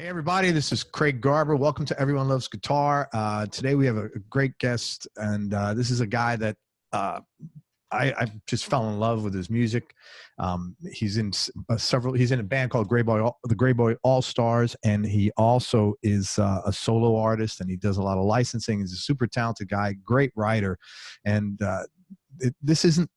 Hey everybody, this is Craig Garber. Welcome to Everyone Loves Guitar. Today we have a great guest, and this is a guy that I just fell in love with his music. He's in he's in a band called the Greyboy All-Stars, and he also is a solo artist, and he does a lot of licensing. He's a super talented guy, great writer, and this isn't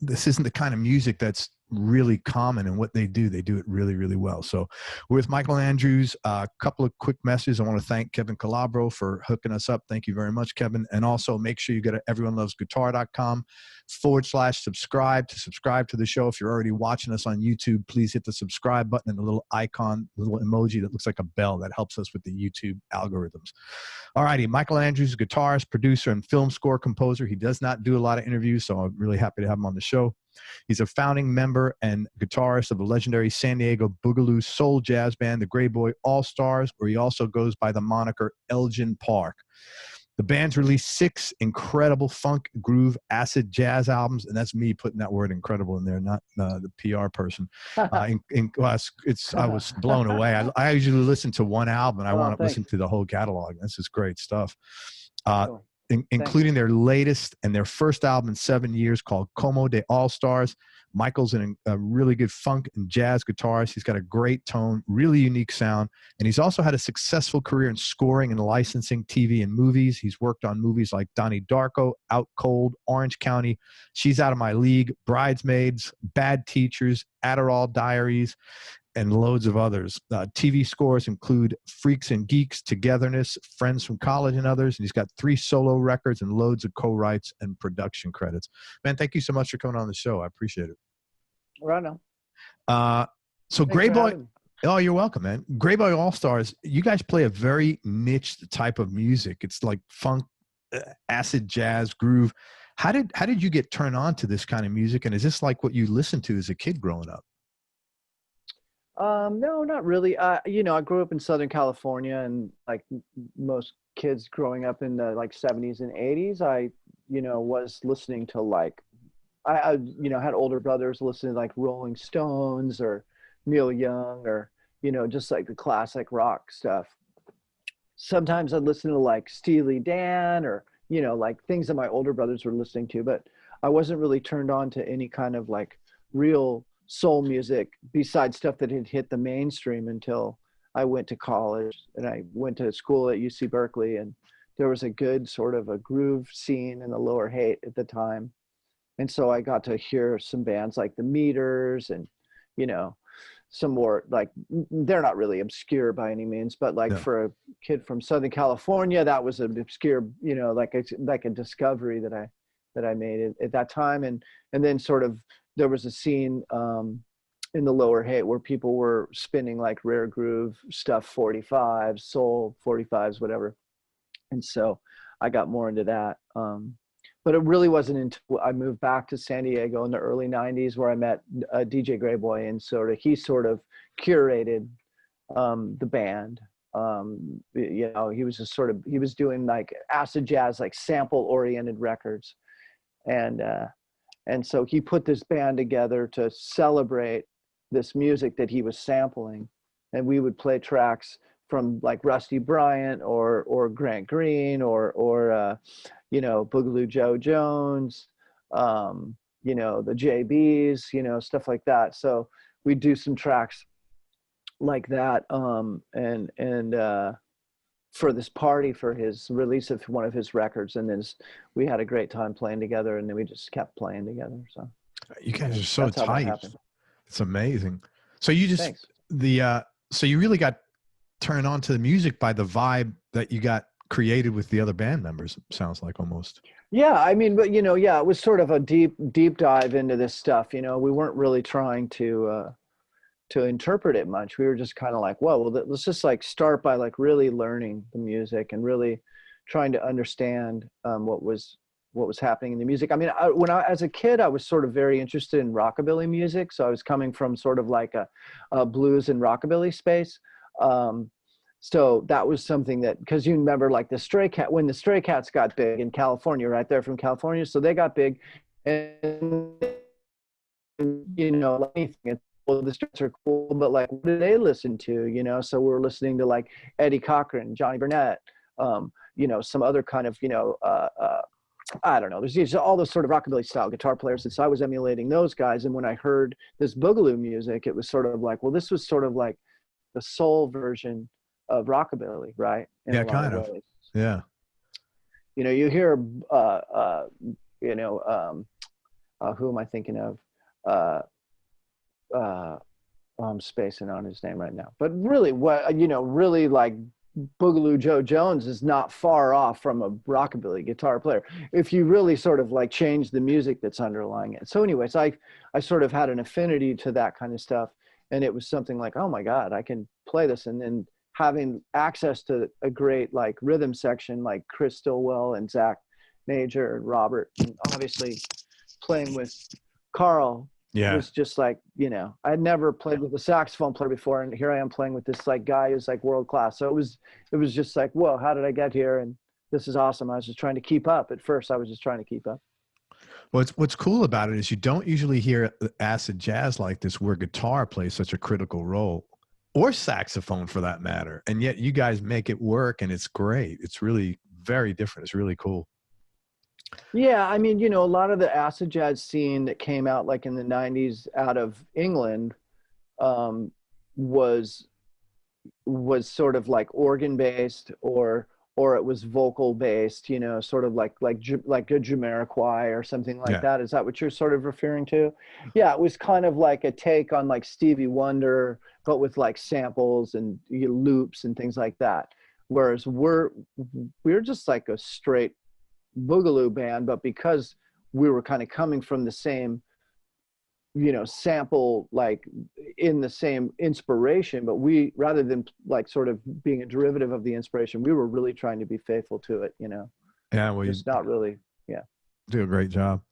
the kind of music that's really common in what they do. They do it really, really well. So with Michael Andrews, a couple of quick messages. I want to thank Kevin Calabro for hooking us up. Thank you very much, Kevin. And also make sure you go to everyonelovesguitar.com/subscribe to subscribe to the show. If you're already watching us on YouTube, please hit the subscribe button and the little icon, the little emoji that looks like a bell. That helps us with the YouTube algorithms. All righty. Michael Andrews, guitarist, producer, and film score composer. He does not do a lot of interviews, so I'm really happy to have him on the show. He's a founding member and guitarist of the legendary San Diego boogaloo soul jazz band, the Greyboy All-Stars, where he also goes by the moniker Elgin Park. The band's released 6 incredible funk, groove, acid jazz albums, and that's me putting that word "incredible" in there, not the PR person. I was blown away. I usually listen to one album, and I want to listen to the whole catalog. This is great stuff. Cool. Including their latest and their first album in 7 years called Como de All-Stars. Michael's a really good funk and jazz guitarist. He's got a great tone, really unique sound, and he's also had a successful career in scoring and licensing TV and movies. He's worked on movies like Donnie Darko, Out Cold, Orange County, She's Out of My League, Bridesmaids, Bad Teachers, Adderall Diaries, and loads of others. TV scores include Freaks and Geeks, Togetherness, Friends from College, and others. And he's got 3 solo records and loads of co-writes and production credits. Man, thank you so much for coming on the show. I appreciate it. Right on. So Greyboy, oh, you're welcome, man. Greyboy All-Stars, you guys play a very niche type of music. It's like funk, acid jazz, groove. How did you get turned on to this kind of music? And is this like what you listened to as a kid growing up? No, not really. You know, I grew up in Southern California, and like most kids growing up in the like 70s and 80s, I, you know, was listening to like, I you know, had older brothers listening to like Rolling Stones or Neil Young or, you know, just like the classic rock stuff. Sometimes I'd listen to like Steely Dan or, you know, like things that my older brothers were listening to, but I wasn't really turned on to any kind of like real soul music besides stuff that had hit the mainstream until I went to college, and I went to school at UC Berkeley, and there was a good sort of a groove scene in the Lower Haight at the time. And so I got to hear some bands like the Meters and, you know, some more like, they're not really obscure by any means, but like for a kid from Southern California, that was an obscure, you know, like a discovery that I made at that time. And then sort of, there was a scene in the Lower Haight where people were spinning like rare groove stuff, 45s, soul 45s, whatever. And so I got more into that. But it really wasn't until I moved back to San Diego in the early 90s where I met DJ Greyboy, and he sort of curated the band. You know, he was doing like acid jazz, like sample oriented records. And so he put this band together to celebrate this music that he was sampling. And we would play tracks from like Rusty Bryant or Grant Green or you know, Boogaloo Joe Jones, you know, the JBs, you know, stuff like that. So we do some tracks like that. And for this party for his release of one of his records, and then we had a great time playing together, and then we just kept playing together. So you guys are so tight. It's amazing. So you just so you really got turned on to the music by the vibe that you got created with the other band members, sounds like, almost. Yeah, I mean, but you know, yeah, it was sort of a deep dive into this stuff. You know, we weren't really trying to interpret it much. We were just kind of like, well, let's just like start by like really learning the music and really trying to understand what was happening in the music. I mean, as a kid, I was sort of very interested in rockabilly music. So I was coming from sort of like a blues and rockabilly space. So that was something that, because you remember like when the Stray Cats got big in California, right there from California. So they got big, and you know, anything, well, the Streets are cool, but like, what do they listen to? You know, so we're listening to like Eddie Cochran, Johnny Burnett, you know, some other kind of, you know, I don't know. There's all those sort of rockabilly style guitar players. And so I was emulating those guys. And when I heard this boogaloo music, it was sort of like, well, this was sort of like the soul version of rockabilly, right? In Yeah, a lot kind of of. ways. Yeah. You know, you hear, you know, who am I thinking of? I'm spacing on his name right now. But really, what, you know, really like Boogaloo Joe Jones is not far off from a rockabilly guitar player if you really sort of like change the music that's underlying it. So anyways, I sort of had an affinity to that kind of stuff, and it was something like, oh my God, I can play this. And then having access to a great like rhythm section like Chris Stillwell and Zach Major and Robert, and obviously playing with Carl was just like, you know, I'd never played with a saxophone player before, and here I am playing with this like guy who's like world class. So it was just like, whoa, how did I get here? And this is awesome. I was just trying to keep up. At first, I was just trying to keep up. What's cool about it is you don't usually hear acid jazz like this where guitar plays such a critical role, or saxophone for that matter. And yet you guys make it work, and it's great. It's really very different. It's really cool. Yeah, I mean, you know, a lot of the acid jazz scene that came out like in the 90s out of England was sort of like organ based, or it was vocal based, you know, sort of like a Jamiroquai or something like that. Is that what you're sort of referring to? Yeah, it was kind of like a take on like Stevie Wonder, but with like samples and loops and things like that. Whereas we're just like a straight boogaloo band, but because we were kind of coming from the same, you know, sample, like in the same inspiration, but we, rather than like sort of being a derivative of the inspiration, we were really trying to be faithful to it, you know. Yeah, well, just not really. Yeah, do a great job.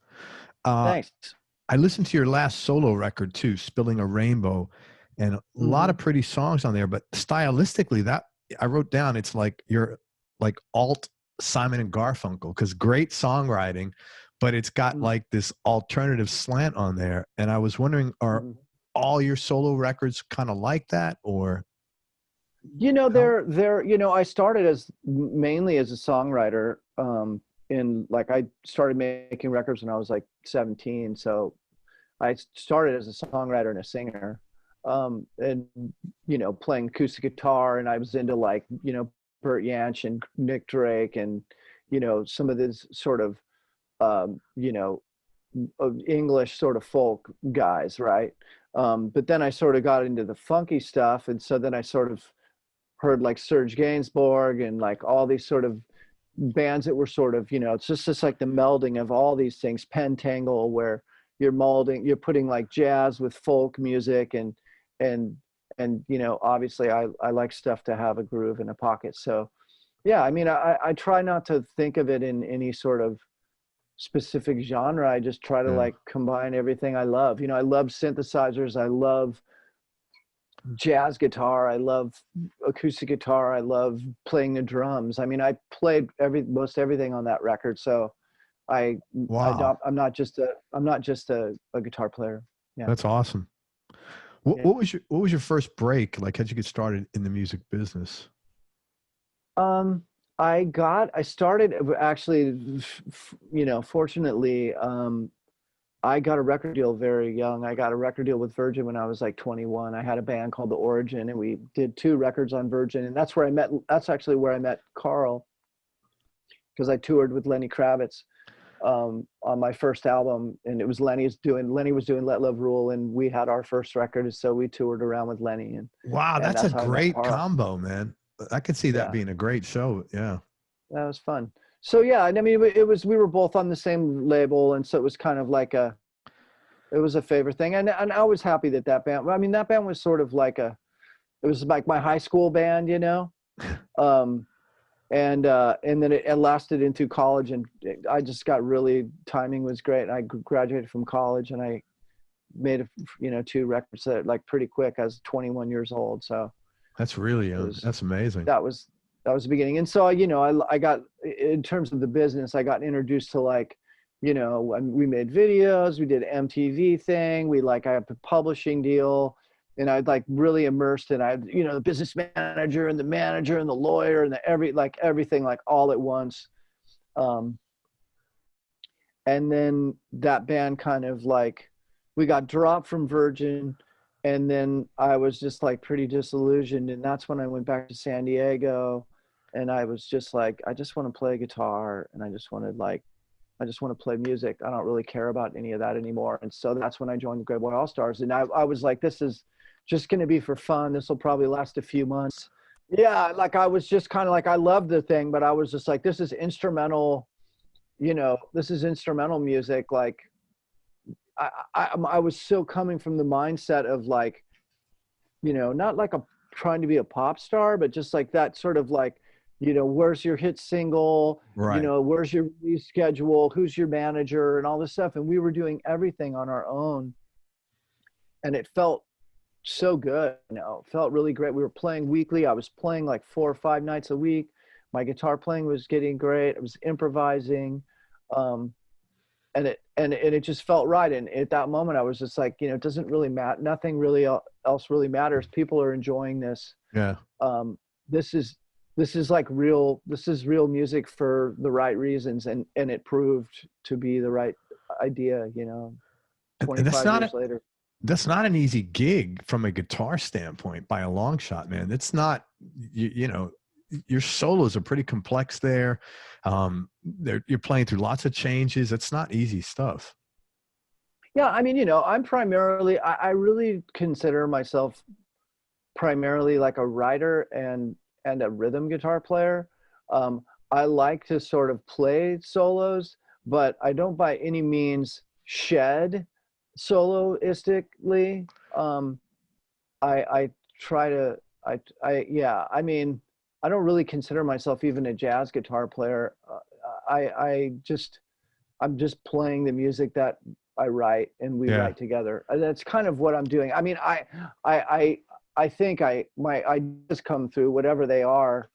Thanks. I listened to your last solo record too, Spilling a Rainbow, and a lot of pretty songs on there, but stylistically, that I wrote down, it's like you're like alt Simon and Garfunkel, because great songwriting, but it's got like this alternative slant on there. And I was wondering, are all your solo records kind of like that, or? You know, they're, you know, I started as mainly as a songwriter, in like, I started making records when I was like 17. So I started as a songwriter and a singer, and, you know, playing acoustic guitar, and I was into like, you know, Burt Jansch and Nick Drake, and, you know, some of this sort of, you know, English sort of folk guys, right? But then I sort of got into the funky stuff, and so then I sort of heard like Serge Gainsbourg and like all these sort of bands that were sort of, you know, it's just like the melding of all these things, Pentangle, where you're putting like jazz with folk music, and you know, obviously I like stuff to have a groove and a pocket. So yeah, I mean, I try not to think of it in any sort of specific genre. I just try to like combine everything I love. You know, I love synthesizers, I love jazz guitar, I love acoustic guitar, I love playing the drums. I mean, I played most everything on that record. So I'm not just a guitar player. Yeah. That's awesome. What was your first break? Like, how'd you get started in the music business? I started actually, you know, fortunately, I got a record deal very young. I got a record deal with Virgin when I was like 21. I had a band called The Origin, and we did 2 records on Virgin. And that's actually where I met Carl, because I toured with Lenny Kravitz on my first album, and it was Lenny was doing Let Love Rule, and we had our first record, so we toured around with Lenny. And wow, that's a great combo, man. I could see that being a great show. Yeah, that was fun. So yeah, I mean, we were both on the same label, and so it was kind of like it was a favorite thing. And I was happy that band, I mean, that band was sort of like it was like my high school band, you know. And then it lasted into college, and I just got timing was great. I graduated from college, and I made 2 records that like pretty quick. I was 21 years old, so that's really that's amazing. That was the beginning. And so, you know, I got, in terms of the business, I got introduced to like you know, and we made videos, we did MTV thing. I have a publishing deal, and I'd like really immersed in, you know, the business manager and the manager and the lawyer and everything like all at once. And then that band kind of like, we got dropped from Virgin, and then I was just like pretty disillusioned. And that's when I went back to San Diego, and I was just like, I just want to play guitar, and I just want to play music. I don't really care about any of that anymore. And so that's when I joined the Greyboy All-Stars. And I was like, this is just going to be for fun. This will probably last a few months. Yeah, like I was just kind of like, I loved the thing, but I was just like, this is instrumental, you know, this is instrumental music. Like I was still coming from the mindset of like, you know, not like trying to be a pop star, but just like that sort of like, you know, where's your hit single, Right. you know, where's your release schedule, who's your manager and all this stuff. And we were doing everything on our own. And it felt so good, you know, it felt really great. We were playing weekly. I was playing like 4 or 5 nights a week. My guitar playing was getting great. I was improvising. And it just felt right. And at that moment I was just like, you know, it doesn't really matter. Nothing really else really matters. People are enjoying this. Yeah. This is like real music for the right reasons. And it proved to be the right idea, you know, 25 years later. That's not an easy gig from a guitar standpoint by a long shot, man. It's not, you know, your solos are pretty complex there. You're playing through lots of changes. It's not easy stuff. Yeah. I mean, you know, I really consider myself primarily like a writer and a rhythm guitar player. I like to sort of play solos, but I don't by any means shed soloistically. I try to, I mean, I don't really consider myself even a jazz guitar player. I'm just playing the music that I write and we write together. And that's kind of what I'm doing. I mean, I think I just come through whatever they are.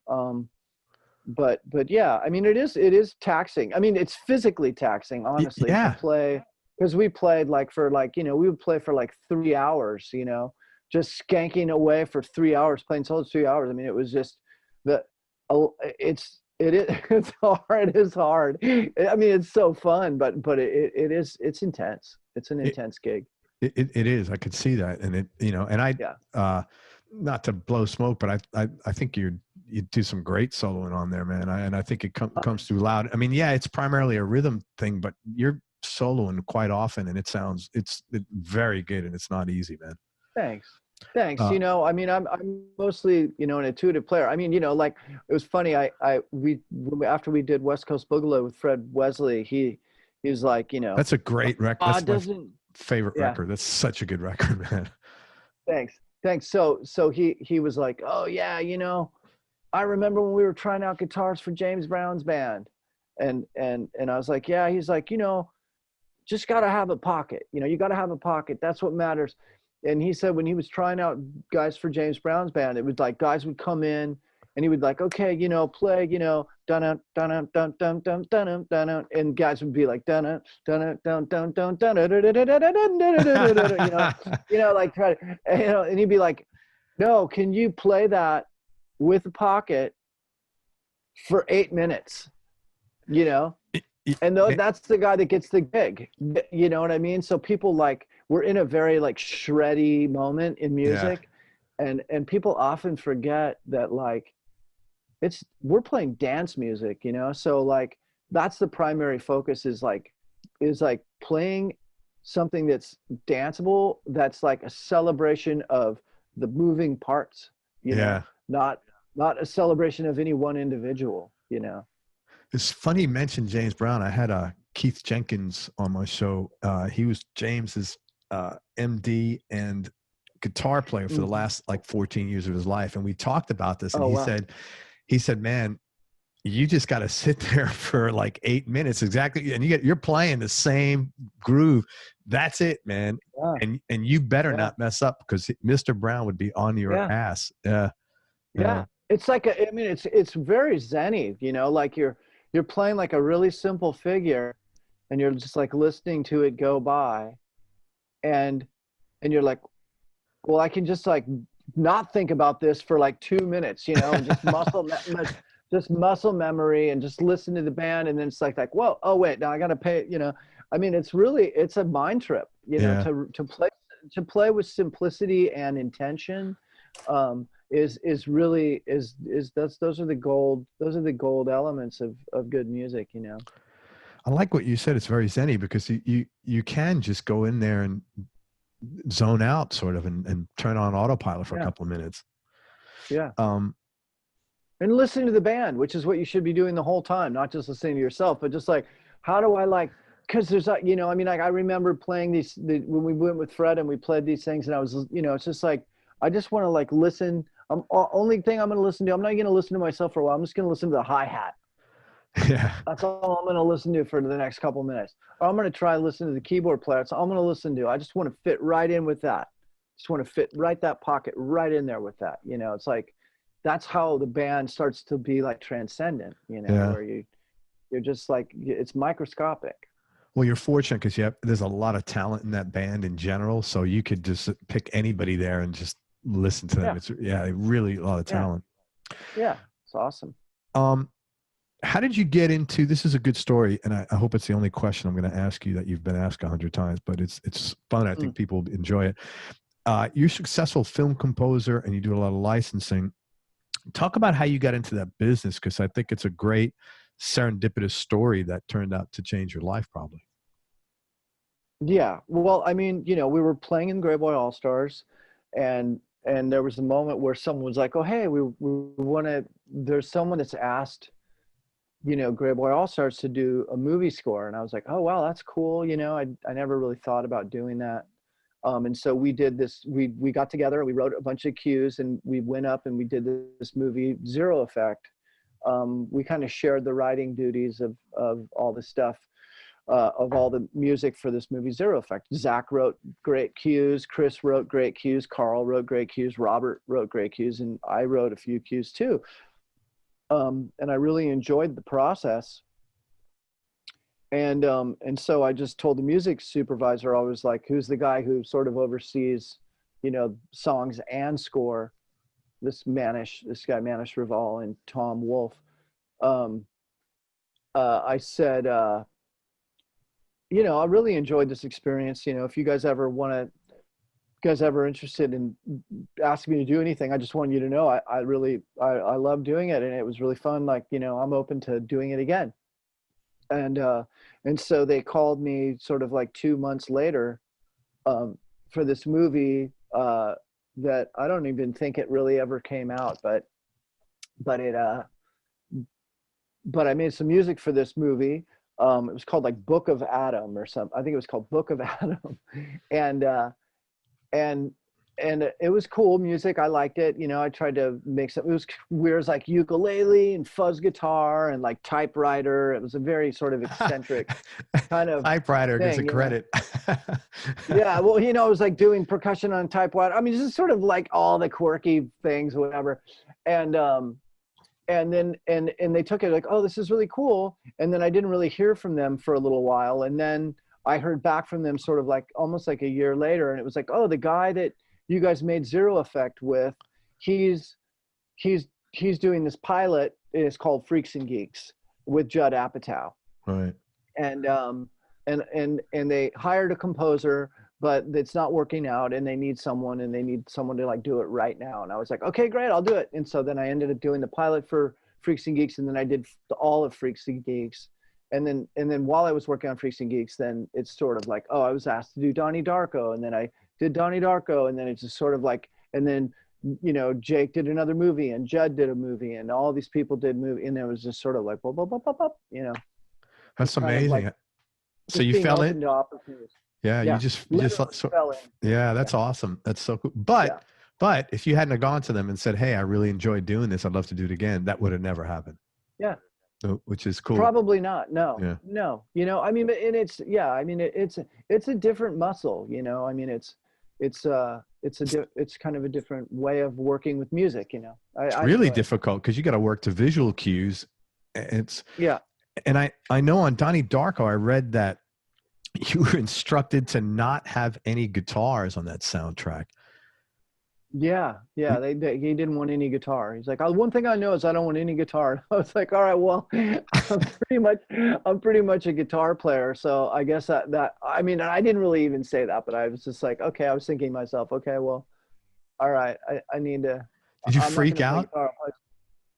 But yeah, I mean, it is taxing. I mean, it's physically taxing, honestly, to play, because we played like for like, you know, we would play for like 3 hours, you know, just skanking away for 3 hours, playing solos 3 hours. I mean, it was just it's hard. It is hard. I mean, it's so fun, but it's intense. It's an intense gig. It is. I could see that. And it, you know, and not to blow smoke, but I think you do some great soloing on there, man. And I think it comes through loud. I mean, yeah, it's primarily a rhythm thing, but you're soloing quite often, and it's very good, and it's not easy, man. Thanks. You know, I mean, I'm mostly, you know, an intuitive player. I mean, you know, like it was funny. After we did West Coast Boogaloo with Fred Wesley, he's like, you know, that's a great record. That's my favorite record. That's such a good record, man. Thanks. So he was like, oh yeah, you know, I remember when we were trying out guitars for James Brown's band, and I was like, yeah. He's like, you know, just got to have a pocket. You know, you got to have a pocket. That's what matters. And he said when he was trying out guys for James Brown's band, it was like guys would come in and he would like, okay, you know, play, you know, dun dun dun dun dun dun dun, and guys would be like dun dun dun dun dun dun, you know, like try to, you know, and he'd be like, no, can you play that with a pocket for 8 minutes, you know? And that's the guy that gets the gig, you know what I mean? So people like, we're in a very like shreddy moment in music, and people often forget that like we're playing dance music, you know? So like that's the primary focus is like playing something that's danceable, that's like a celebration of the moving parts, you know, not a celebration of any one individual, you know. It's funny you mentioned James Brown. I had Keith Jenkins on my show. He was James's MD and guitar player for the last like 14 years of his life. And we talked about this, and he said, man, you just got to sit there for like 8 minutes exactly. And you're playing the same groove. That's it, man. Yeah. And you better not mess up, because Mr. Brown would be on your ass. Yeah. It's like, I mean, it's very zen-y, you know, like you're playing like a really simple figure, and you're just like listening to it go by, and you're like, well, I can just like not think about this for like 2 minutes, you know, and just just muscle memory, and just listen to the band, and then it's like whoa, oh wait, now I got to pay, you know. I mean, it's a mind trip, you know, to play with simplicity and intention, is really those are the gold elements of good music, you know. I like what you said. It's very zen-y, because you can just go in there and zone out sort of, and turn on autopilot for a couple of minutes. Yeah. And listen to the band, which is what you should be doing the whole time, not just listening to yourself, but just like, how do I like, because there's a, you know, I mean, like I remember playing when we went with Fred and we played these things, and I was, you know, it's just like, I just want to like listen. Only thing I'm going to listen to, I'm not going to listen to myself for a while. I'm just going to listen to the hi-hat. Yeah. That's all I'm going to listen to for the next couple minutes. Or I'm going to try listen to the keyboard player. That's all I'm going to listen to. I just want to fit right in with that. Just want to fit right that pocket right in there with that. You know, it's like, that's how the band starts to be like transcendent, you know, where you're just like, it's microscopic. Well, you're fortunate because there's a lot of talent in that band in general. So you could just pick anybody there and just listen to them. Yeah. It's really a lot of talent. Yeah. It's awesome. How did you get into, this is a good story, and I hope it's the only question I'm going to ask you that you've been asked 100 times, but it's fun. I think people enjoy it. You're a successful film composer and you do a lot of licensing. Talk about how you got into that business, because I think it's a great serendipitous story that turned out to change your life probably. Yeah. Well, I mean, you know, we were playing in Greyboy All-Stars, and there was a moment where someone was like, oh, hey, we want to, there's someone that's asked, you know, Greyboy All-Stars to do a movie score. And I was like, oh, wow, that's cool. You know, I never really thought about doing that. And so we did this, we got together, we wrote a bunch of cues, and we went up and we did this movie, Zero Effect. We kind of shared the writing duties of all the stuff, of all the music for this movie, Zero Effect. Zach wrote great cues, Chris wrote great cues, Carl wrote great cues, Robert wrote great cues, and I wrote a few cues too. And I really enjoyed the process. And so I just told the music supervisor, I was like, who's the guy who sort of oversees, you know, songs and score? This guy, Manish Raval, and Tom Wolfe. I said, you know, I really enjoyed this experience. You know, if you guys ever interested in asking me to do anything, I just want you to know I love doing it, and it was really fun. Like, you know, I'm open to doing it again. And so they called me sort of like 2 months later for this movie that I don't even think it really ever came out, but I made some music for this movie. It was called like Book of Adam or something. I think it was called Book of Adam. And it was cool music. I liked it. You know, I tried to make some, it was weird. It was like ukulele and fuzz guitar and like typewriter. It was a very sort of eccentric kind of typewriter thing, gets a credit. Yeah. Well, you know, it was like doing percussion on typewriter. I mean, just sort of like all the quirky things, whatever. And then they took it like, oh, this is really cool. And then I didn't really hear from them for a little while. And then I heard back from them sort of like almost like a year later. And it was like, oh, the guy that you guys made Zero Effect with, he's doing this pilot. It's called Freaks and Geeks with Judd Apatow. Right. And they hired a composer, but it's not working out, and they need someone to like do it right now. And I was like, okay, great, I'll do it. And so then I ended up doing the pilot for Freaks and Geeks, and then I did all of Freaks and Geeks. And then while I was working on Freaks and Geeks, then it's sort of like, oh, I was asked to do Donnie Darko, and then I did Donnie Darko, and then it's just sort of like, and then, you know, Jake did another movie, and Judd did a movie, and all these people did movie, and it was just sort of like, blah, blah, blah, blah, blah, you know. That's amazing. Like, so you fell in? Yeah, you just fell in. Yeah, that's awesome. That's so cool. But if you hadn't gone to them and said, hey, I really enjoyed doing this, I'd love to do it again, that would have never happened. Yeah. Which is cool. Probably not. No. Yeah. No. You know, I mean, and it's, yeah, I mean, it's a different muscle, you know. I mean, it's kind of a different way of working with music, you know. It's really difficult because you got to work to visual cues. And I know on Donnie Darko, I read that you were instructed to not have any guitars on that soundtrack. Yeah, yeah. He didn't want any guitar. He's like, oh, one thing I know is I don't want any guitar. I was like, all right, well, I'm pretty much a guitar player. So I guess I mean, I didn't really even say that, but I was just like, okay, I was thinking to myself, okay, well, all right, I need to. Did you I'm not freak gonna play out? guitar.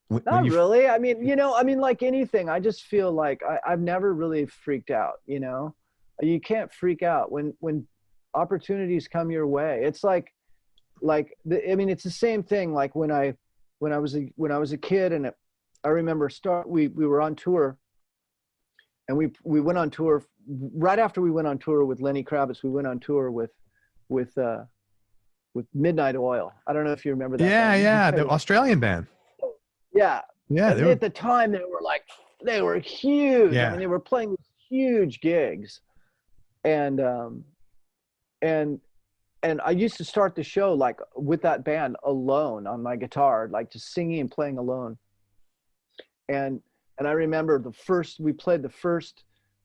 When Not you, really. I mean, I mean, like anything, I just feel like I've never really freaked out, You can't freak out when opportunities come your way. It's I mean, it's the same thing. Like when I was a kid, and I remember we were on tour, and we went on tour right after we went on tour with Lenny Kravitz. We went on tour with Midnight Oil. I don't know if you remember that. yeah, band. yeah, the Australian band. Yeah. Yeah, And at the time they were huge. Yeah. I mean, they were playing these huge gigs. And I used to start the show like with that band alone on my guitar, like just singing and playing alone. And I remember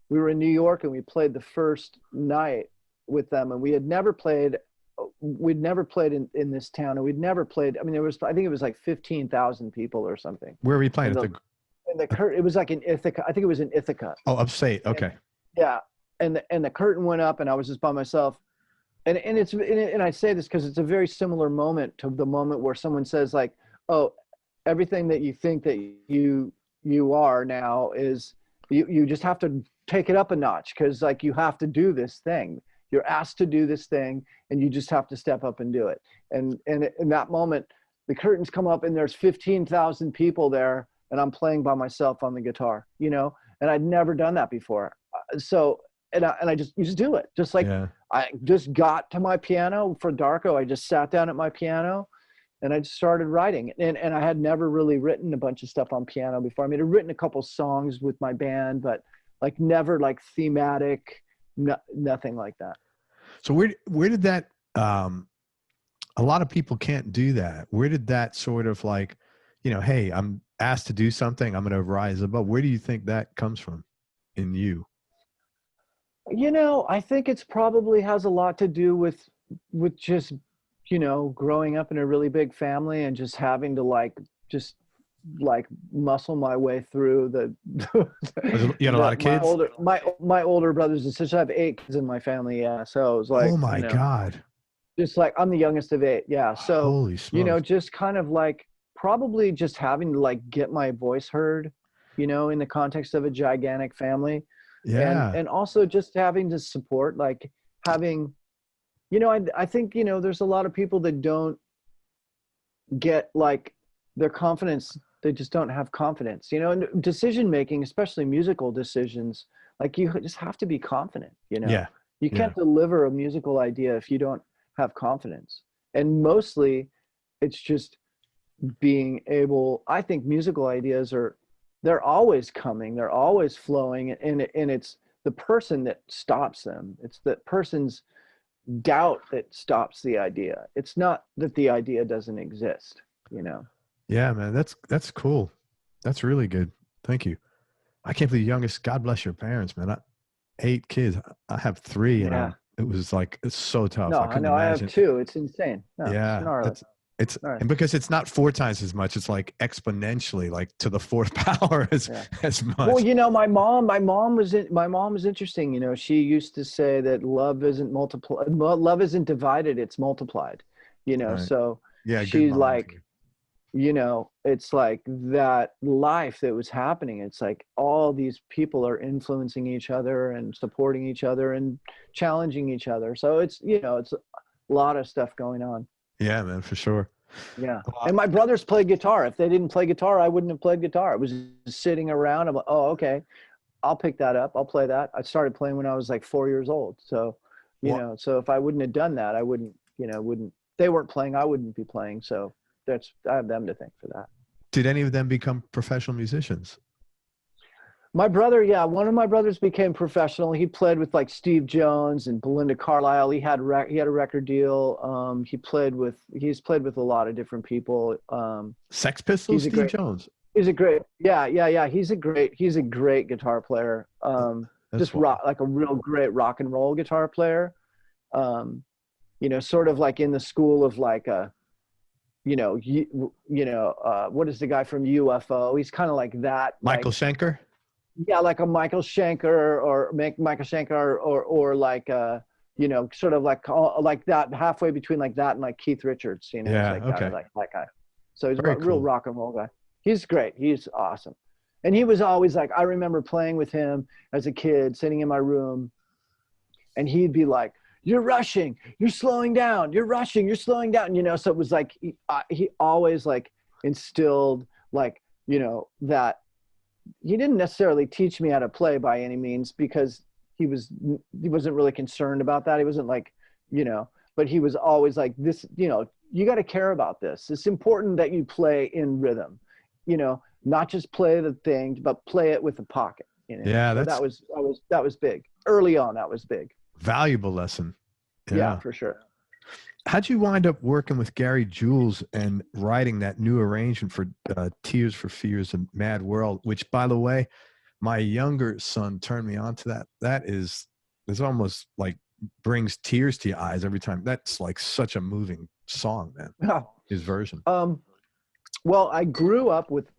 we were in New York, and we played the first night with them, and we'd never played in this town, and we'd never played. I mean, I think it was like 15,000 people or something. Where were you playing? It was like in Ithaca. I think it was in Ithaca. Oh, upstate. Okay. Yeah. And the curtain went up, and I was just by myself. And I say this because it's a very similar moment to the moment where someone says like, oh, everything that you think that you are now is you just have to take it up a notch, because like you have to do this thing. You're asked to do this thing, and you just have to step up and do it. And in that moment, the curtains come up, and there's 15,000 people there, and I'm playing by myself on the guitar, and I'd never done that before. So, and I just, you just do it. Just like, yeah. I just got to my piano for Darko. I just sat down at my piano, and I just started writing. And I had never really written a bunch of stuff on piano before. I mean, I'd written a couple songs with my band, but like never like thematic, nothing like that. So where did that, a lot of people can't do that. Where did that sort of like, hey, I'm asked to do something, I'm going to rise above. Where do you think that comes from in you? I think it's probably has a lot to do with just, growing up in a really big family and just having to just muscle my way through you had a lot of kids? My older brothers and sisters. I have 8 kids in my family. Yeah. So it was like, oh my God. Just like, I'm the youngest of 8. Yeah. So, holy smokes. just kind of like probably just having to like get my voice heard, in the context of a gigantic family. Yeah. And also just having to support, like having, I think, there's a lot of people that don't get like their confidence. They just don't have confidence, and decision-making, especially musical decisions, like you just have to be confident, Yeah. You can't deliver a musical idea if you don't have confidence. And mostly it's just being able, I think musical ideas they're always coming, they're always flowing, and it's the person that stops them. It's the person's doubt that stops the idea. It's not that the idea doesn't exist, Yeah, man, that's cool. That's really good. Thank you. I can't believe youngest. God bless your parents, man. 8 kids. I have 3, and it was like, it's so tough. No, I know. Imagine. I have 2. It's insane. No, yeah, it's and because it's not 4 times as much, it's like exponentially, like to the 4th power as much. Well, my mom was interesting. She used to say that love isn't love isn't divided, it's multiplied. Right. So yeah, she's like, it's like that life that was happening. It's like all these people are influencing each other and supporting each other and challenging each other. So it's, it's a lot of stuff going on. Yeah, man, for sure. Yeah. And my brothers played guitar. If they didn't play guitar, I wouldn't have played guitar. I was just sitting around. I'm like, oh, okay, I'll pick that up. I'll play that. I started playing when I was like 4 years old. So, so if I wouldn't have done that, I wouldn't, they weren't playing, I wouldn't be playing. So I have them to thank for that. Did any of them become professional musicians? My brother, one of my brothers became professional. He played with like Steve Jones and Belinda Carlisle. He had a record deal. He's played with a lot of different people. Sex Pistols, Steve Jones. He's a great, yeah. He's a great guitar player. That's Just why. rock, like a real great rock and roll guitar player. You know, sort of like in the school of like a, what is the guy from UFO? He's kind of like that, Michael like, Schenker. yeah, like a Michael Schenker or make Michael Schenker or like sort of like that halfway between like that and like Keith Richards, he's Yeah. like that, Okay. like that guy. So he's a Very real cool. rock and roll guy. He's great. He's awesome. And he was always like, I remember playing with him as a kid, sitting in my room, and he'd be like, "You're rushing, you're slowing down, you're rushing, you're slowing down," so it was like he always like instilled like that. He didn't necessarily teach me how to play by any means, because he wasn't really concerned about that. He wasn't like, but he was always like, this, you got to care about this. It's important that you play in rhythm, not just play the thing, but play it with the pocket, Yeah, So that's that was big early on. That was big. valuable lesson. Yeah, Yeah. for sure. How'd you wind up working with Gary Jules and writing that new arrangement for Tears for Fears and Mad World, which, by the way, my younger son turned me on to that. That is almost like brings tears to your eyes every time. That's like such a moving song, man. His version. Well, I grew up with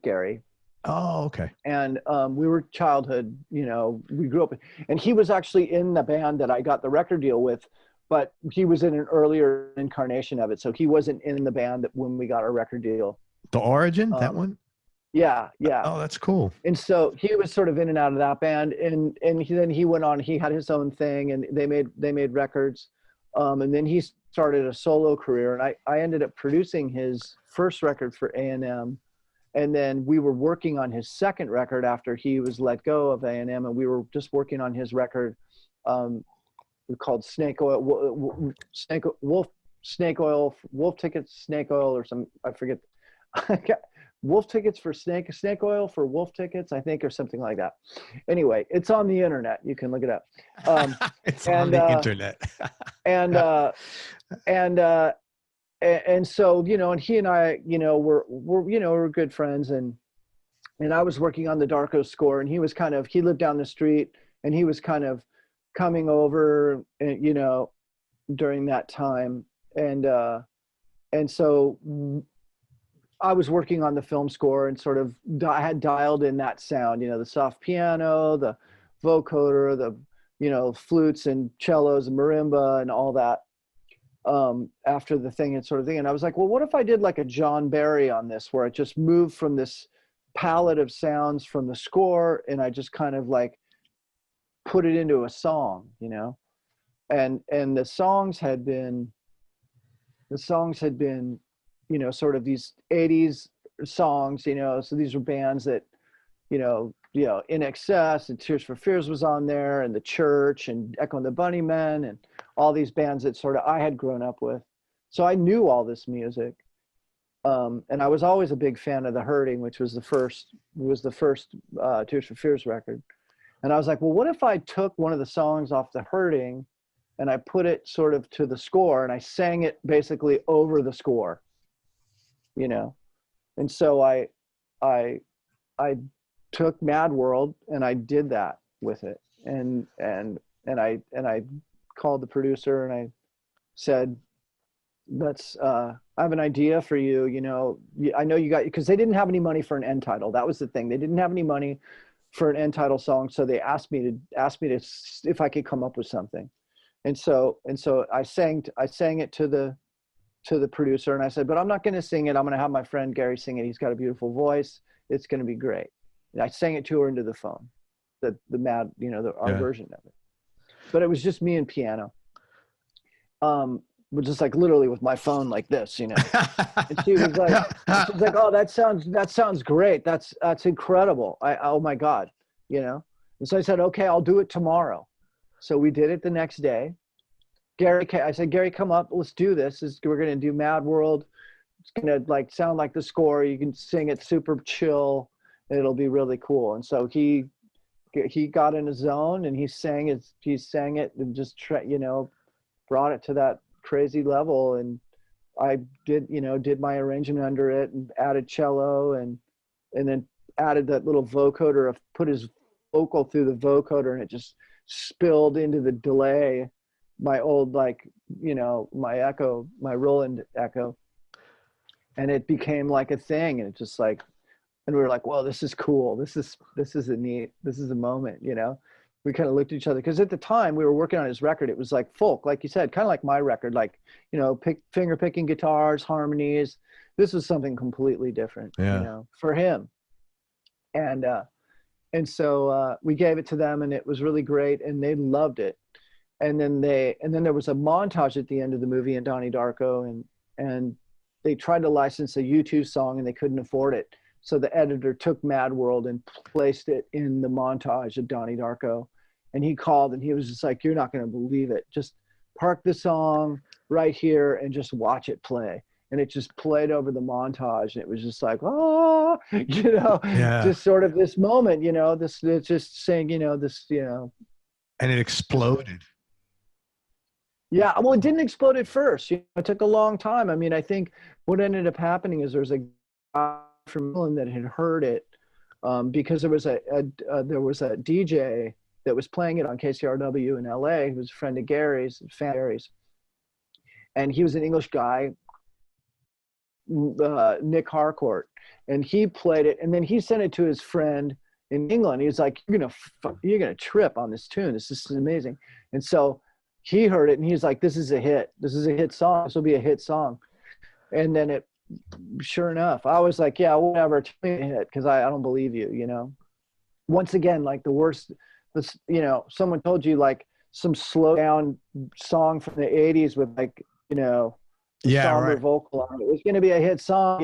Gary. Oh, okay. And we were childhood, we grew up, and he was actually in the band that I got the record deal with, but he was in an earlier incarnation of it. So he wasn't in the band when we got our record deal. The Origin, that one? Yeah. Oh, that's cool. And so he was sort of in and out of that band, and then he went on, he had his own thing, and they made records. And then he started a solo career, and I ended up producing his first record for A&M. And then we were working on his second record after he was let go of A&M, and we were just working on his record called Snake Oil, Wolf Tickets, Snake Oil, or some, I forget. Wolf Tickets for Snake Oil for Wolf Tickets, I think, or something like that. Anyway, it's on the internet. You can look it up. It's on the internet. And so, and he and I, we're good friends, and I was working on the Darko score, and he lived down the street, and he was kind of coming over, during that time. And so I was working on the film score, and sort of I had dialed in that sound, the soft piano, the vocoder, the, flutes and cellos and marimba and all that. After the thing and sort of thing. And I was like, well, what if I did like a John Barry on this, where I just moved from this palette of sounds from the score, and I just kind of like put it into a song, and the songs had been, sort of these 80s songs, so these were bands that, In Excess and Tears for Fears was on there, and The Church and Echo and the Bunnymen, and all these bands that sort of I had grown up with. So I knew all this music. And I was always a big fan of The Hurting, which was the first Tears for Fears record. And I was like, well, what if I took one of the songs off The Hurting and I put it sort of to the score, and I sang it basically over the score, And so I took Mad World and I did that with it. And I called the producer and I said, I have an idea for you. I know you got, because they didn't have any money for an end title. That was the thing. They didn't have any money for an end title song. So they asked me to, if I could come up with something. And so I sang it to the producer, and I said, but I'm not going to sing it. I'm going to have my friend Gary sing it. He's got a beautiful voice. It's going to be great. And I sang it to her into the phone, our version of it. But it was just me and piano. But just like literally with my phone like this, And she was like, oh, that sounds great. That's incredible. Oh my God, And so I said, okay, I'll do it tomorrow. So we did it the next day. I said, Gary, come up, let's do this. We're going to do Mad World. It's going to like sound like the score. You can sing it super chill. It'll be really cool. And so he got in a zone, and he sang it and just brought it to that crazy level. And I did my arrangement under it and added cello and then added that little vocoder of put his vocal through the vocoder, and it just spilled into the delay, my old, like, my echo, my Roland echo. And it became like a thing. And it just like, and we were like, well, this is cool. This is a moment, we kind of looked at each other, because at the time we were working on his record, it was like folk, like you said, kind of like my record, like, finger picking guitars, harmonies. This was something completely different, for him. And so we gave it to them, and it was really great, and they loved it. And then there was a montage at the end of the movie in Donnie Darko, and they tried to license a U2 song and they couldn't afford it. So the editor took Mad World and placed it in the montage of Donnie Darko. And he called and he was just like, you're not going to believe it. Just park the song right here and just watch it play. And it just played over the montage. And it was just like, oh, just sort of this moment, it's just saying, And it exploded. Yeah, well, it didn't explode at first. It took a long time. I mean, I think what ended up happening is there's a guy from England that had heard it, because there was a DJ that was playing it on KCRW in LA, who was a friend of Gary's, and he was an English guy, Nick Harcourt, and he played it, and then he sent it to his friend in England. He was like, you're gonna trip on this tune. This is amazing. And so he heard it and he's like, this is a hit. This is a hit song. This will be a hit song. And then sure enough, I was like, yeah, whatever, tell me a hit, because I don't believe you, Once again, like the worst, someone told you like some slow down song from the 80s with like, somber vocal on it. It was going to be a hit song,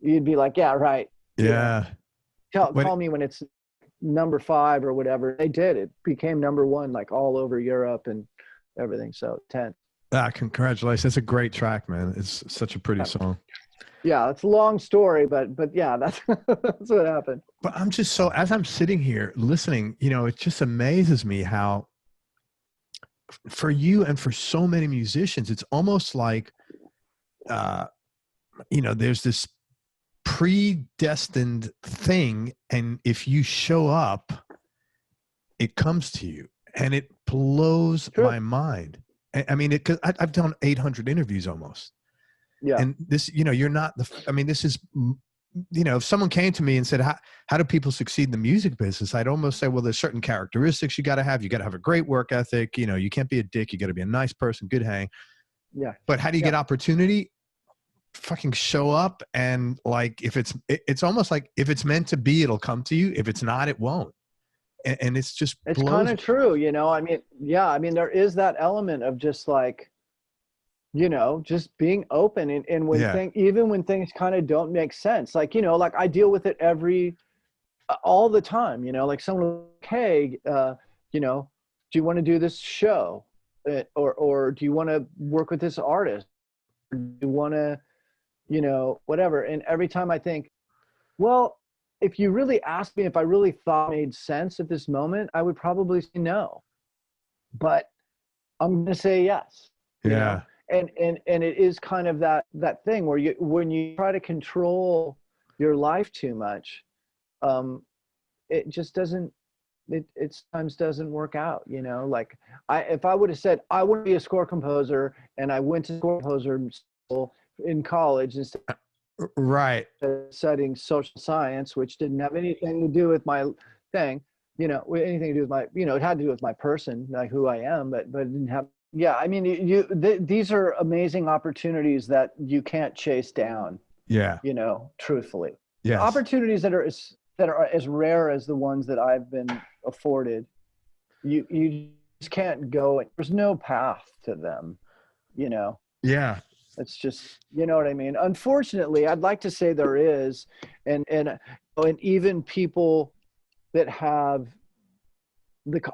you'd be like, yeah, right. Yeah. Call me when it's number 5 or whatever. They did. It became number 1 like all over Europe and everything. So 10. Congratulations. It's a great track, man. It's such a pretty song. Yeah, it's a long story, but yeah, that's that's what happened. But I'm just so, as I'm sitting here listening, it just amazes me how for you and for so many musicians, it's almost like there's this predestined thing, and if you show up, it comes to you, and it blows my mind. I mean, because I've done 800 interviews almost. Yeah. And this, you're not this is, if someone came to me and said, how do people succeed in the music business? I'd almost say, well, there's certain characteristics you got to have. You got to have a great work ethic. You can't be a dick. You got to be a nice person, good hang. Yeah. But how do you get opportunity? Fucking show up, and like, if it's almost like if it's meant to be, it'll come to you. If it's not, it won't. And it's kind of true. I mean, yeah, I mean, there is that element of just like, just being open, and when even when things kind of don't make sense, like, like I deal with it all the time, like someone, hey, do you want to do this show, or do you want to work with this artist, or do you want to, whatever. And every time I think, well, if you really asked me if I really thought it made sense at this moment, I would probably say no, but I'm going to say yes. Yeah. And it is kind of that thing where when you try to control your life too much, it just doesn't, it sometimes doesn't work out, like if I would have said I want to be a score composer, and I went to score composer school in college instead of studying social science, which didn't have anything to do with my thing, anything to do with my, it had to do with my person, like who I am, but it didn't have. Yeah, I mean, these are amazing opportunities that you can't chase down. Yeah. Truthfully. Yes. Opportunities that are as rare as the ones that I've been afforded. You just can't go. There's no path to them. Yeah. It's just, you know what I mean? Unfortunately, I'd like to say there is, and even people that have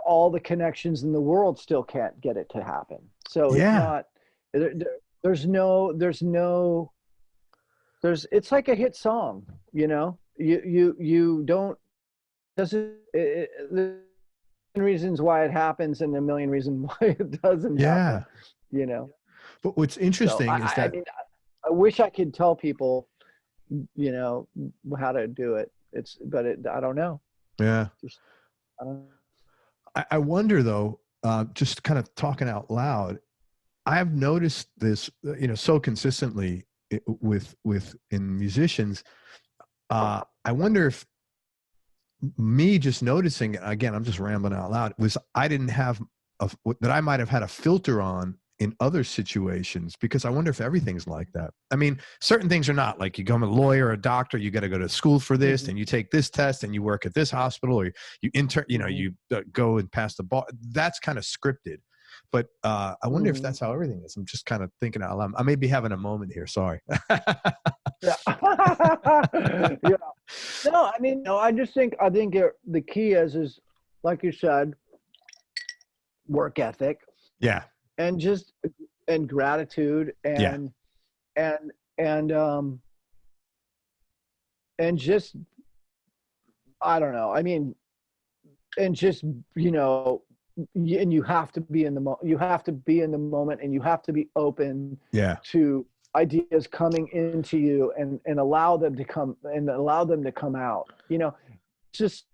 all the connections in the world still can't get it to happen. So it's not, it's like a hit song, you don't, there's reasons why it happens and a million reasons why it doesn't happen, But what's So interesting is I that, mean, I wish I could tell people, you know, how to do it. I don't know. yeah, Just, I don't. I wonder though, just kind of talking out loud, I've noticed this, so consistently with in musicians. I wonder if me just noticing, again, I'm just rambling out loud, was I didn't have that I might have had a filter on in other situations, because I wonder if everything's like that. I mean, certain things are not. Like, you become a lawyer or a doctor, you got to go to school for this, and you take this test, and you work at this hospital, or you intern, you go and pass the bar. That's kind of scripted. But I wonder if that's how everything is. I'm just kind of thinking out loud. I may be having a moment here. Sorry. Yeah. Yeah. No, I mean, no, I think the key is like you said, work ethic. Yeah. And gratitude Yeah. and and and just, I don't know. I mean, and just, and you have to be in the you have to be in the moment, and you have to be open Yeah. to ideas coming into you, and allow them to come out. Just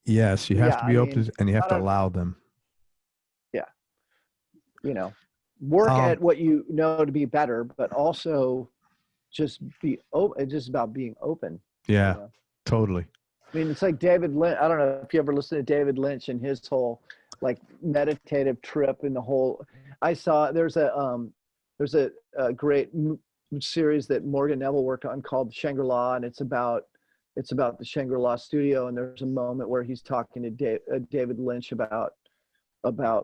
Yes, you have to I be mean, open, and you have I to don't, allow them. work at what you know to be better, but also just be open. It's just about being open. Yeah, totally. I mean, it's like David Lynch. I don't know if you ever listen to David Lynch and his whole like meditative trip, and the whole. I saw there's a great series that Morgan Neville worked on called Shangri-La, and it's about the Shangri-La studio, and there's a moment where he's talking to David Lynch about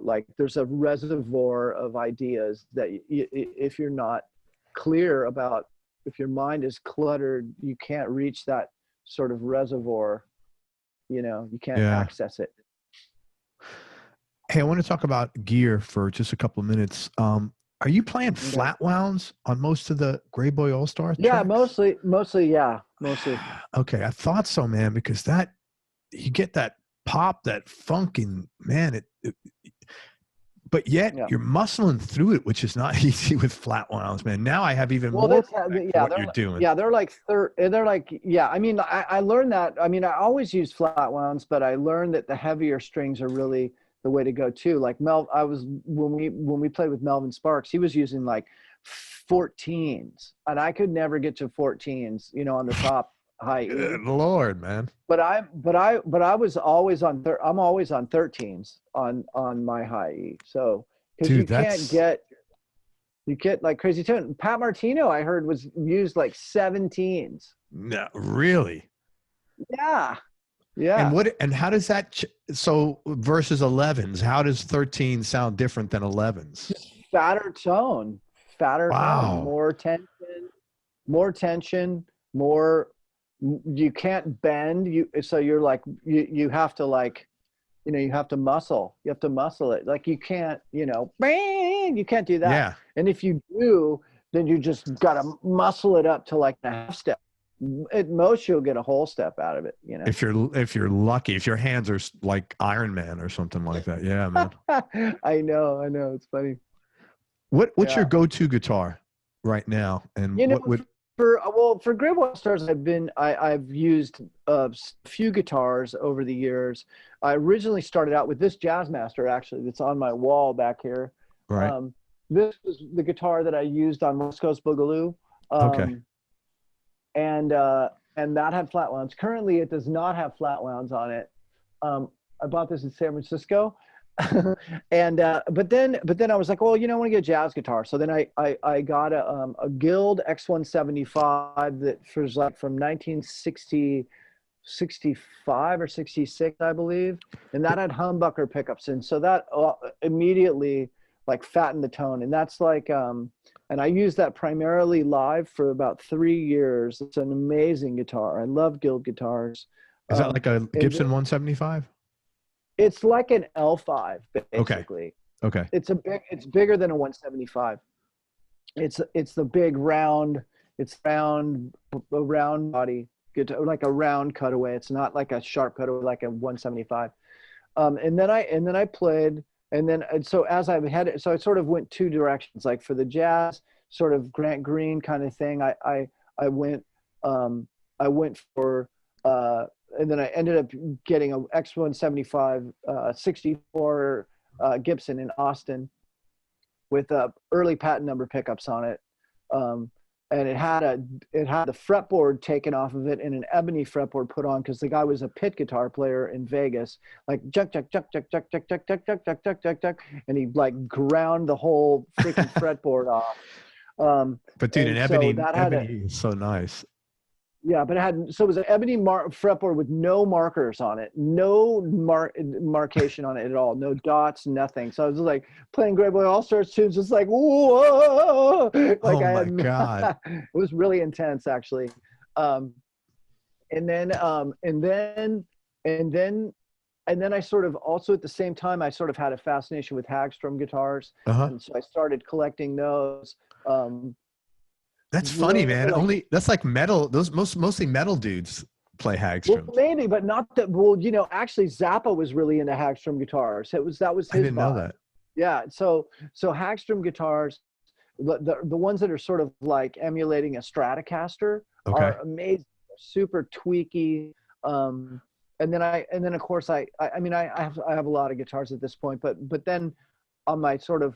like there's a reservoir of ideas that if you're not clear about, if your mind is cluttered, you can't reach that sort of reservoir. You can't access it. Hey, I want to talk about gear for just a couple of minutes. Are you playing flat wounds on most of the Greyboy All-Stars Yeah, tracks? mostly. Yeah, mostly. Okay, I thought so, man, because you get that pop, that funkin', man, but yet you're muscling through it, which is not easy with flat wounds, man. Now I have even more respect for what you're doing. Yeah, they're like yeah. I mean, I learned that. I mean, I always use flat wounds, but I learned that the heavier strings are really the way to go too. Like when we played with Melvin Sparks, he was using like 14s, and I could never get to 14s, on the top high E. Good Lord, man. But I was always I'm always on 13s on my high E. So because you get like crazy tone. Pat Martino, I heard, was used like 17s. No, really? Yeah. Yeah. And how does that so versus 11s? How does 13 sound different than 11s? Just fatter tone, tone, more tension, more. You can't bend. So you're like you have to like, you have to muscle. You have to muscle it. Like you can't, bang, you can't do that. Yeah. And if you do, then you just gotta muscle it up to like a half step. At most, you'll get a whole step out of it. If you're lucky, if your hands are like Iron Man or something like that. Yeah, man. I know. It's funny. What's your go-to guitar right now? And for Grayboy All-Stars, I've used a few guitars over the years. I originally started out with this Jazzmaster, actually, that's on my wall back here. Right. This was the guitar that I used on West Coast Boogaloo. Okay. And that had flat wounds. Currently, it does not have flat wounds on it. I bought this in San Francisco. And but then I was like, well, I want to get a jazz guitar. So then I got a Guild X175 that was like from 1965 or 66, I believe, and that had humbucker pickups, and so that immediately like fattened the tone. And that's like and I used that primarily live for about 3 years. It's an amazing guitar. I love Guild guitars. Is that like a Gibson 175? It's like an L5, basically. Okay. It's bigger than a 175. It's the big round. It's a round body guitar, like a round cutaway. It's not like a sharp cutaway like a 175. And then I played and so as I've had it, so I sort of went two directions. Like for the jazz, sort of Grant Green kind of thing, I went for and then I ended up getting a X175 64 Gibson in Austin with early patent number pickups on it. And it had the fretboard taken off of it and an ebony fretboard put on because the guy was a pit guitar player in Vegas, like juck juck juck juck juck juck juck juck juck juck juck juck juck, and he like ground the whole freaking fretboard off. But dude, an ebony is so nice. Yeah, but it was an ebony fretboard with no markers on it, no marcation on it at all, no dots, nothing. So I was just like playing Grayboy All-Stars tunes, just like whoa, like oh my god, it was really intense actually. And then I sort of also at the same time I sort of had a fascination with Hagstrom guitars, and so I started collecting those. That's funny, man. That's like metal. Those mostly metal dudes play Hagstrom. Well, maybe, but not that. Well, actually, Zappa was really into Hagstrom guitars. That was his. I didn't know that. Yeah. So Hagstrom guitars, the ones that are sort of like emulating a Stratocaster are amazing. They're super tweaky. And then of course I have a lot of guitars at this point, but then on my sort of.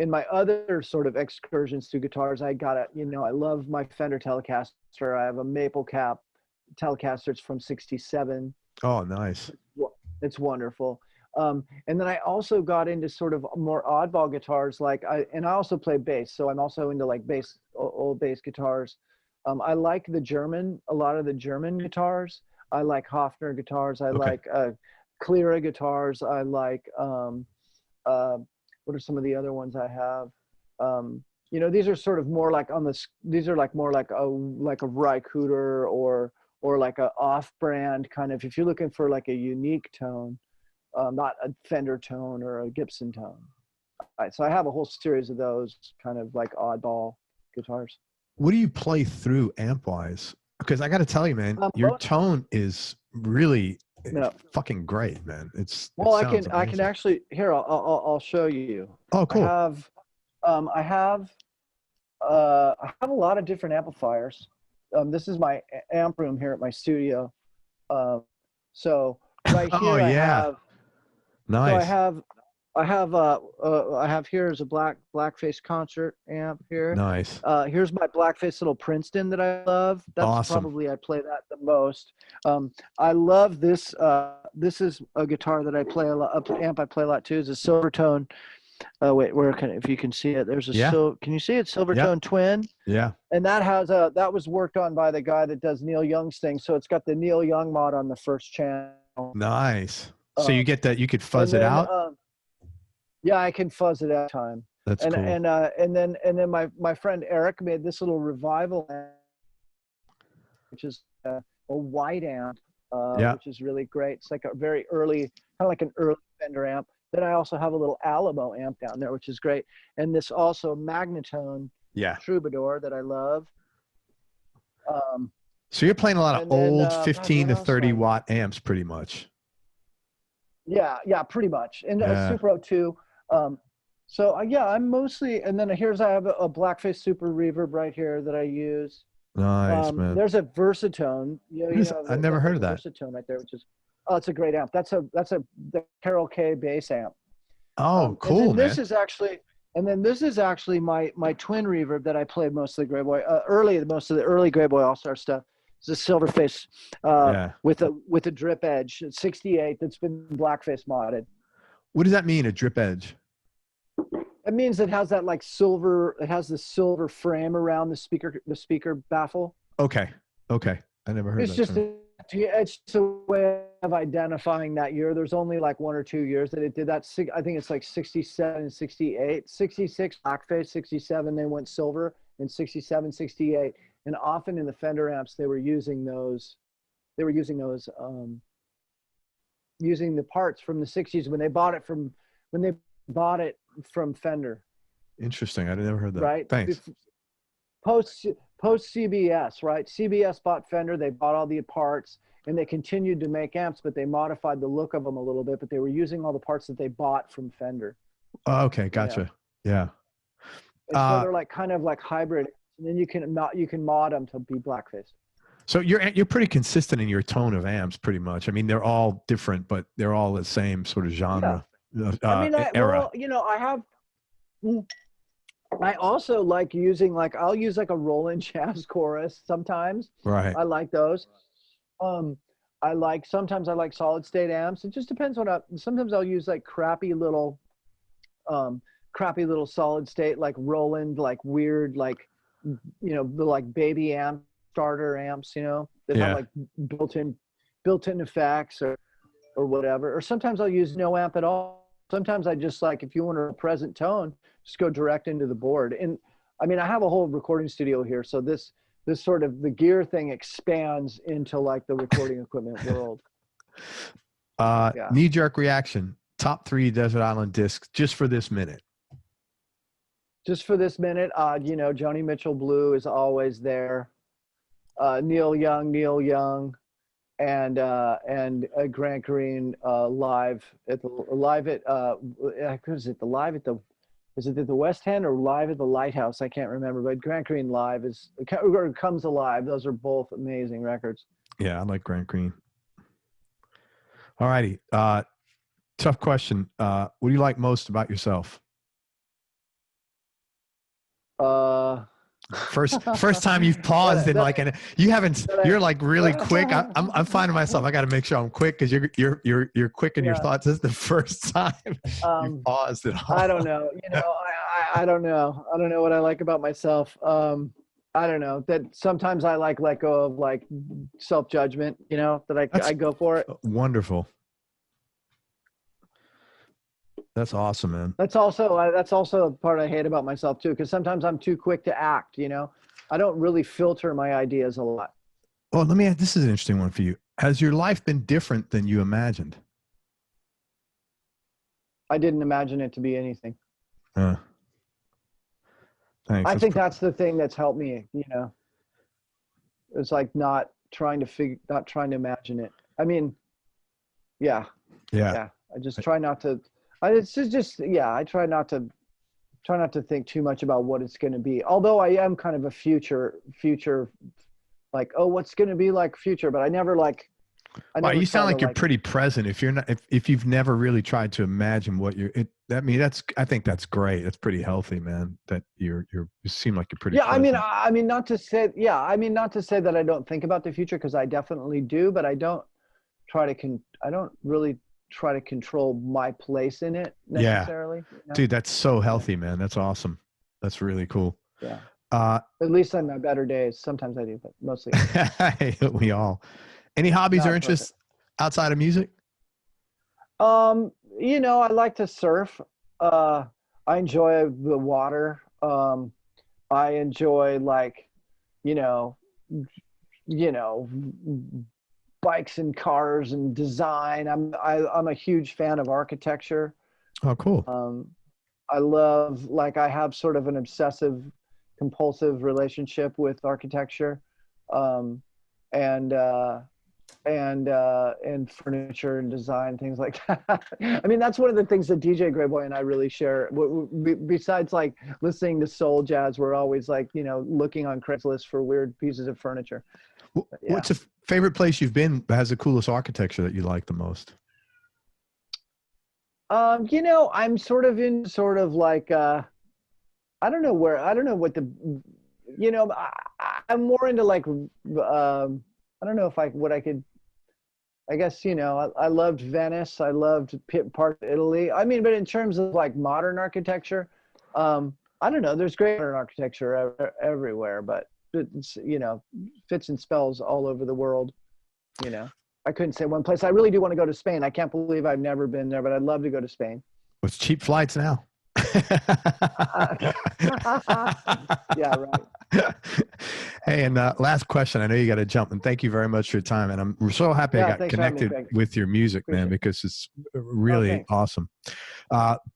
In my other sort of excursions to guitars, I love my Fender Telecaster. I have a maple cap Telecaster. It's from '67. Oh, nice. It's wonderful. And then I also got into sort of more oddball guitars. I also play bass. So I'm also into like old bass guitars. I like a lot of the German guitars. I like Hofner guitars. I like Cleara guitars. I like, what are some of the other ones I have? These are sort of more like these are like more like a Rycooter or like a off-brand kind of, if you're looking for like a unique tone, not a Fender tone or a Gibson tone. So I have a whole series of those kind of like oddball guitars. What do you play through amp-wise? Because I got to tell you, man, your tone is really fucking great, man. I can actually here. I'll show you. Oh, cool. I have a lot of different amplifiers. This is my amp room here at my studio. So right here I have. Nice. So I have here is a blackface concert amp here. Nice. Here's my blackface little Princeton that I love. That's awesome. Probably I play that the most. I love this. This is a guitar that I play a lot. Amp I play a lot too. Is a Silvertone. Wait, if you can see it? There's a can you see it? Silvertone Twin. Yeah. And that was worked on by the guy that does Neil Young's thing. So it's got the Neil Young mod on the first channel. Nice. So you get that? You could fuzz it out. Yeah, I can fuzz it at time. That's cool. And then my friend Eric made this little revival amp, which is a white amp, which is really great. It's like a very early, kind of like an early Fender amp. Then I also have a little Alamo amp down there, which is great. And this also Magnatone Troubadour that I love. So you're playing a lot of old 15 to 30 watt amps pretty much. Yeah, pretty much. And Super 02. So I'm mostly, and then I have a Blackface Super Reverb right here that I use. Nice, man. There's a Versatone. I never heard of that. Versatone right there, which is, it's a great amp. That's the Carol K bass amp. Oh, cool, man. This is actually my twin reverb that I played most of the Grayboy, most of the early Grayboy All-Star stuff. It's a Silverface with a drip edge. It's 68 that's been blackface modded. What does that mean, a drip edge? It means it has that like silver. It has the silver frame around the speaker baffle. Okay. I never heard that. It's just a way of identifying that year. There's only like 1 or 2 years that it did that. I think it's like 67, 68, 66 blackface, 67 they went silver, and 67, 68. And often in the Fender amps, they were using those. They were using the parts from the 60s when they bought it from Fender. Interesting. I never heard that. Right. Thanks. post CBS, right? CBS bought Fender. They bought all the parts, and they continued to make amps, but they modified the look of them a little bit. But they were using all the parts that they bought from Fender. Oh, okay, gotcha. Yeah. And so they're like kind of like hybrid, and then you can mod them to be blackface. So you're pretty consistent in your tone of amps, pretty much. I mean, they're all different, but they're all the same sort of genre. Yeah. Era. Well, you know, I also like using I'll use like a Roland jazz chorus sometimes. Right. I like those. Sometimes I like solid state amps. It just depends sometimes I'll use like crappy little solid state, like Roland, like weird, like, you know, the like baby amp starter amps, you know, that have like built-in effects or whatever. Or sometimes I'll use no amp at all. Sometimes I just like, if you want a present tone, just go direct into the board. And I mean, I have a whole recording studio here, so this sort of the gear thing expands into like the recording equipment world. Knee-jerk reaction. Top 3 Desert Island discs just for this minute. Just for this minute, you know, Joni Mitchell Blue is always there. Neil Young, and Grant Green live at the West End or live at the Lighthouse? I can't remember, but Grant Green live comes alive. Those are both amazing records. Yeah, I like Grant Green. All righty. Tough question. What do you like most about yourself? First time you've paused and you haven't. You're like really quick. I'm finding myself. I got to make sure I'm quick because you're quick in your thoughts. This is the first time you paused at all. I don't know. You know, I don't know. I don't know what I like about myself. I don't know that sometimes I let go of like self-judgment. You know, that I go for it. Wonderful. That's awesome, man. That's also a part I hate about myself too, because sometimes I'm too quick to act. You know, I don't really filter my ideas a lot. Well, this is an interesting one for you. Has your life been different than you imagined? I didn't imagine it to be anything. Thanks. I think that's the thing that's helped me. You know, it's like not trying to imagine it. I mean, yeah. I just try not to. I try not to think too much about what it's going to be. Although I am kind of a future, like, oh, what's going to be like future? But I never like. You sound like you're pretty present. If you're not, if you've never really tried to imagine what you're. I think that's great. That's pretty healthy, man. That you seem like you're pretty. Yeah, present. I mean, not to say that I don't think about the future, because I definitely do, but I don't really try to control my place in it necessarily. Yeah. You know? Dude, that's so healthy, man. That's awesome. That's really cool. Yeah. At least on my better days. Sometimes I do, but mostly. We all. Any hobbies or interests outside of music? You know, I like to surf. I enjoy the water. I enjoy bikes and cars and design. I'm a huge fan of architecture. Oh, cool. I love, I have sort of an obsessive compulsive relationship with architecture, and furniture and design, things like that. I mean, that's one of the things that DJ Greyboy and I really share. Besides like listening to soul jazz, we're always looking on Craigslist for weird pieces of furniture. What's a favorite place you've been that has the coolest architecture that you like the most? I'm sort of I don't know what I'm more into I don't know if I guess, I loved Venice. I loved part of Italy. I mean, but in terms of modern architecture, I don't know, there's great modern architecture everywhere, but it's, fits and spells all over the world. I couldn't say one place. I really do want to go to Spain. I can't believe I've never been there, but I'd love to go to Spain. With cheap flights now. Yeah, right. Hey, and last question. I know you got to jump, and thank you very much for your time. And I'm so happy I got thanks for having me, connected Greg. with your music, man, Appreciate it. because it's really Thanks. awesome.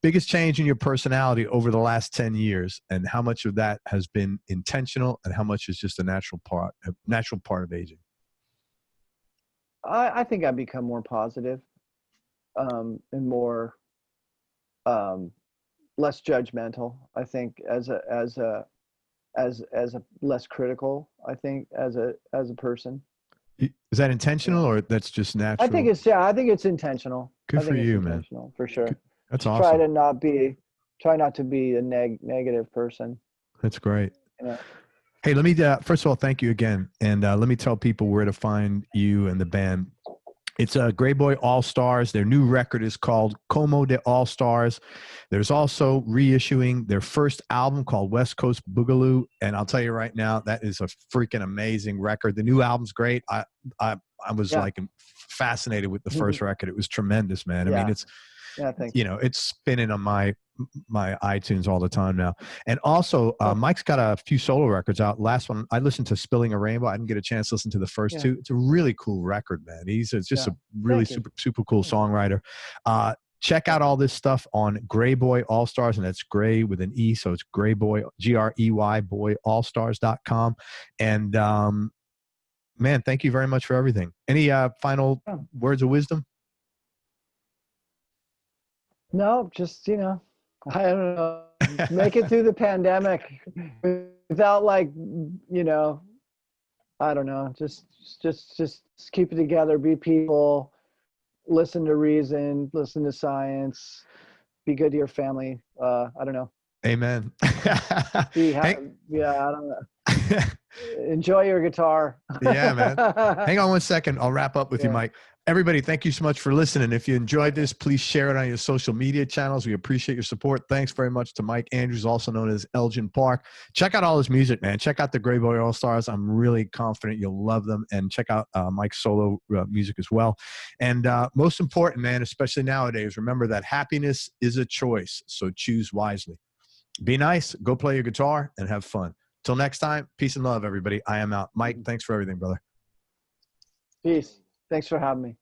Biggest change in your personality over the last 10 years, and how much of that has been intentional, and how much is just a natural part of aging? I think I've become more positive, and more less judgmental. I think as a less critical. I think as a person. Is that intentional, or that's just I think natural? I think it's intentional. Good I for think it's you, man. intentional for sure. That's Just awesome. try not to be a negative person. That's great. You know? Hey, let me first of all thank you again, and let me tell people where to find you and the band. It's Grayboy All-Stars. Their new record is called Como de All-Stars. There's also reissuing their first album called West Coast Boogaloo, and I'll tell you right now, that is a freaking amazing record. The new album's great. I was like fascinated with the first record. It was tremendous, man. I mean, it's it's spinning on my iTunes all the time now. And also, Mike's got a few solo records out. Last one, I listened to Spilling a Rainbow. I didn't get a chance to listen to the first two. It's a really cool record, man. He's just a really super cool songwriter. Check out all this stuff on Grayboy All-Stars, and that's Gray with an E, so it's Grayboy, Grey, boy, allstars.com. And man, thank you very much for everything. Any final words of wisdom? No, just, I don't know, make it through the pandemic without I don't know, just keep it together, be people, listen to reason, listen to science, be good to your family. I don't know. Amen. I don't know. Enjoy your guitar. Yeah, man. Hang on one second. I'll wrap up with you, Mike. Everybody, thank you so much for listening. If you enjoyed this, please share it on your social media channels. We appreciate your support. Thanks very much to Mike Andrews, also known as Elgin Park. Check out all his music, man. Check out the Grayboy All-Stars. I'm really confident you'll love them. And check out Mike's solo music as well. And most important, man, especially nowadays, remember that happiness is a choice. So choose wisely. Be nice. Go play your guitar and have fun. Till next time, peace and love, everybody. I am out. Mike, thanks for everything, brother. Peace. Thanks for having me.